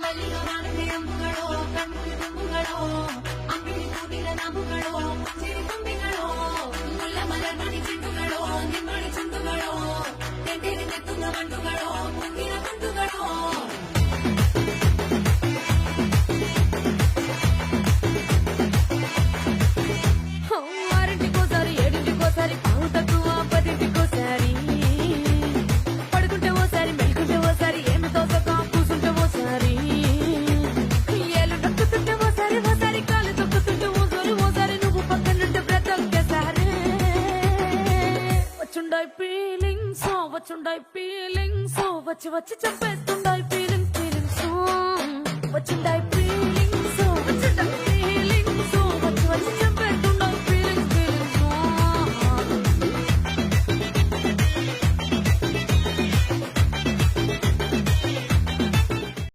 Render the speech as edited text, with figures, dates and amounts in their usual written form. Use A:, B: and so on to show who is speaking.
A: മല്ലികമാനത്തെ അമ്പുകളോ കൺമുടി തുമ്പുകളോ അമ്പിളി പൂവില നാമ്പുകളോ പുഞ്ചിരി തുമ്പികളോ മുല്ലമലർമണി ചെണ്ടുകളോ നിമ്മണി ചുണ്ടുകളോ തെണ്ടിലെത്തുന്ന വണ്ടുകളോ മുങ്ങിന കുണ്ടുകളോ ఆరింటికోసారి ఏడింటికోసారి పావు తక్కువ పదింటికోసారి పడుకుంటే ఓసారి మెలుకుంటే ఓసారి ఏమి తోసక కూసుంటే ఓసారి ఏళ్ళు నొక్కుతుంటే ఓసారి ఓసారి కాలు తొక్కుతుంటే ఓసారి నువ్వు పక్కనుంటే బ్రతొక్కేసారి వచ్చుండాయి ఫీలింగ్స్ వచ్చి వచ్చి చంపేస్తుండాయి ఫీలింగ్స్ వచ్చిందా